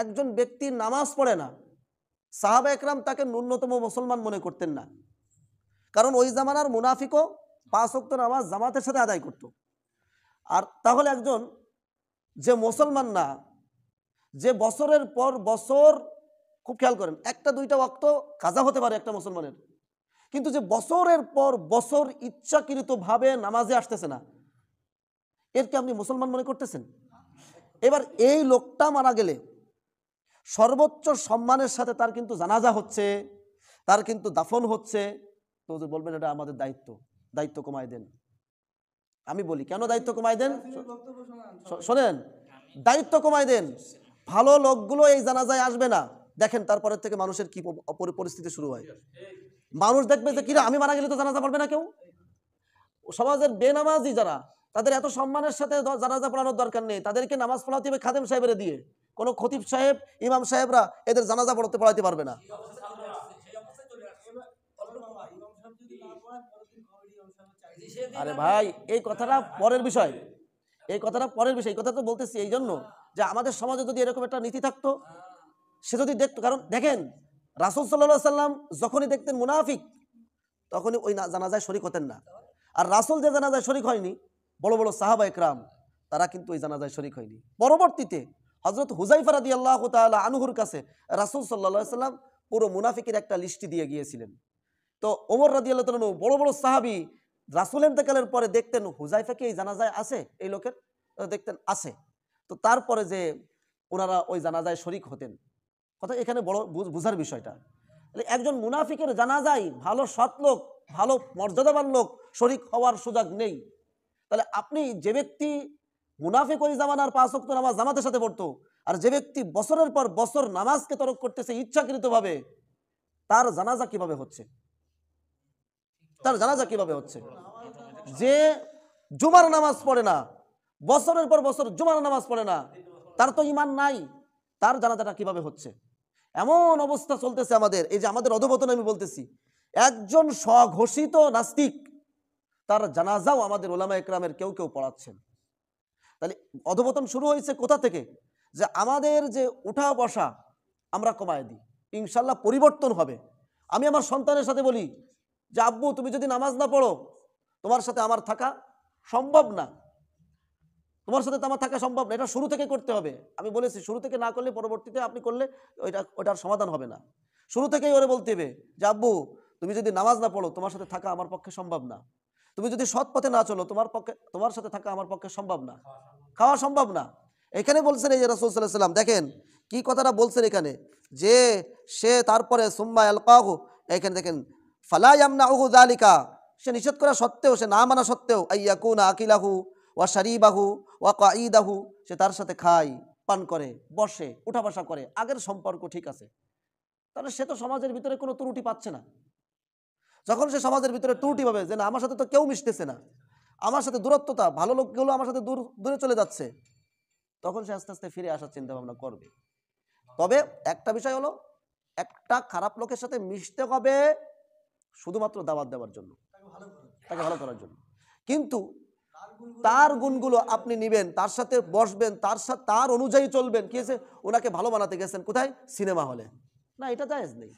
একজন ব্যক্তি নামাজ পড়ে না, সাহাবা একরাম তাকে ন্যূনতম মুসলমান মনে করতেন না, কারণ ওই জামানার মুনাফিকও 5 ওয়াক্ত নামাজ জামাতের সাথে আদায় করত। আর তাহলে একজন যে মুসলমান না, যে বছরের পর বছর, খুব খেয়াল করেন, একটা দুইটা ওয়াক্ত কাজা হতে পারে একটা মুসলমানের, কিন্তু যে বছরের পর বছর ইচ্ছাকৃতভাবে নামাজে আসতেছে না, এরকে আপনি মুসলমান মনে করতেছেন? এবার এই লোকটা মারা গেলে সর্বোচ্চ সম্মানের সাথে তার কিন্তু জানাজা হচ্ছে, তার কিন্তু দাফন হচ্ছে, তো বলবেন এটা আমাদের দায়িত্ব, দায়িত্ব কমায় দেন। আমি বলি কেন দায়িত্ব কমায় দেন? শোনেন, দায়িত্ব কমায় দেন, ভালো লোকগুলো এই জানাজায় আসবে না। দেখেন তারপরের থেকে মানুষের কি পরিস্থিতি শুরু হয়। মানুষ দেখবে যে কিরা আমি মারা গেলে তো জানাজা পড়বে না কেউ। সমাজের বেনামাজি যারা, তাদের এত সম্মানের সাথে জানাজা পড়ানোর দরকার নেই, তাদেরকে নামাজ পড়াতে হবে খাদেম সাহেবের দিয়ে, কোনো খতিব সাহেব ইমাম সাহেবরা এদের জানাজা পড়াতে পারবে না। আরে ভাই, এই কথাটা পরের বিষয়, এই কথাটা পরের বিষয়, এই কথা তো বলতেছি এই জন্য যে আমাদের সমাজে যদি এরকম একটা নীতি থাকতো, সে যদি দেখতো, কারণ দেখেন রাসূল সাল্লাল্লাহু আলাইহি সাল্লাম যখনই দেখতেন মুনাফিক তখনই ওই জানাজায় শরীক হতেন না। আর রাসূল যে জানাজায় শরীক হয়নি, বড় বড় সাহাবা একরাম তারা কিন্তু ওই জানাজায় শরীক হয়নি। পরবর্তীতে হযরত হুযায়ফা রাদিয়াল্লাহু তাআলা আনহুর কাছে রাসূল সাল্লাল্লাহু আলাইহি সাল্লাম পুরো মুনাফিকের একটা লিস্ট দিয়ে গিয়েছিলেন। তো ওমর রাদিয়াল্লাহু তাআলা বড় বড় সাহাবী রাসূল ইন্তেকালের পরে দেখতেন হুযায়ফা কি এই জানাজায় আছে, এই লোকের দেখতেন আছে, তো তারপরে যে ওনারা ওই জানাজায় শরীক হতেন। কথা এখানে বড় বুঝার বিষয়টা, একজন মুনাফিকের জানাজায় ভালো সৎ লোক, ভালো মর্যাদাবান লোক শরীক হওয়ার সুযোগ নেই। তাহলে আপনি যে ব্যক্তি মুনাফিক ওই জামানার 5 ওয়াক্ত নামাজ জামাতের সাথে পড়তো, আর যে ব্যক্তি বছরের পর বছর নামাজকে তরক করতেছে ইচ্ছাকৃতভাবে, তার জানাজা কিভাবে হচ্ছে? তার জানাজা কিভাবে হচ্ছে? যে জুমার নামাজ পড়ে না, বছরের পর বছর জুমার নামাজ পড়ে না, তার তো ঈমান নাই, তার জানাজাটা কিভাবে হচ্ছে? এমন অবস্থা চলতেছে আমাদের, এই যে আমাদের অধঃপতন আমি বলতেছি, একজন স্বঘোষিত নাস্তিক তার জানাজাও আমাদের উলামা একরামের কেউ কেউ পড়াচ্ছেন। তাহলে অধঃপতন শুরু হয়েছে কোথা থেকে? যে আমাদের যে উঠা বসা আমরা কমায় দিই, ইনশাল্লাহ পরিবর্তন হবে। আমি আমার সন্তানের সাথে বলি যে আব্বু তুমি যদি নামাজ না পড়ো, তোমার সাথে আমার থাকা সম্ভব না, তোমার সাথে তো আমার থাকা সম্ভব না, এটা শুরু থেকে করতে হবে। আমি বলেছি শুরু থেকে না করলে পরবর্তীতে আপনি করলে ওইটার সমাধান হবে না। শুরু থেকেই ওরে বলতে হবে যে আব্বু তুমি যদি নামাজ না পড়ো, তোমার সাথে থাকা আমার পক্ষে সম্ভব না, তুমি যদি সৎ পথে না চলো, তোমার সাথে থাকা আমার পক্ষে সম্ভব না, খাওয়া সম্ভব না। এখানে বলছেন এই যে রাসূল সাল্লাল্লাহু আলাইহি ওয়াসাল্লাম, দেখেন কি কথাটা বলছেন এখানে, যে সে তারপরে সুম্মা ইয়ালকাহু, এখানে দেখেন ফালা ইয়ামনাউহু যালিকা, সে নিষেধ করা সত্ত্বেও, সে না মানা সত্ত্বেও, আইয়াকুনা আকিলাহু ওয়া শারিবাহু ওয়া কাঈদাহু, সে তার সাথে খায়, পান করে, বসে, উঠা বসা করে, আগের সম্পর্ক ঠিক আছে, তাহলে সে তো সমাজের ভিতরে কোনো ত্রুটি পাচ্ছে না। যখন সে সমাজের ভিতরে ত্রুটি পাবে যে না আমার সাথে তো কেউ মিশতেছে না, আমার সাথে দূরত্বতা, ভালো লোকগুলো আমার সাথে দূরে চলে যাচ্ছে, তখন সে আস্তে আস্তে ফিরে আসার চিন্তা ভাবনা করবে। তবে একটা বিষয় হলো, একটা খারাপ লোকের সাথে মিশতে হবে শুধুমাত্র দাওয়াত দেওয়ার জন্য, তাকে ভালো করার জন্য, কিন্তু তার গুণগুলো আপনি নিবেন, তার সাথে বসবেন, তার অনুযায়ী চলবেন। কি হয়েছে, ওনাকে ভালো বানাতে গেছেন কোথায়? সিনেমা হলে। না, এটা জায়েজ নেই।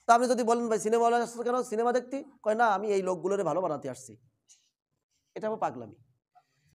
তা আপনি যদি বলেন ভাই সিনেমা হলে আসছে কেন, সিনেমা দেখতে, কয় না আমি এই লোকগুলোরে ভালো বানাতে আসছি, এটা পাগলামি।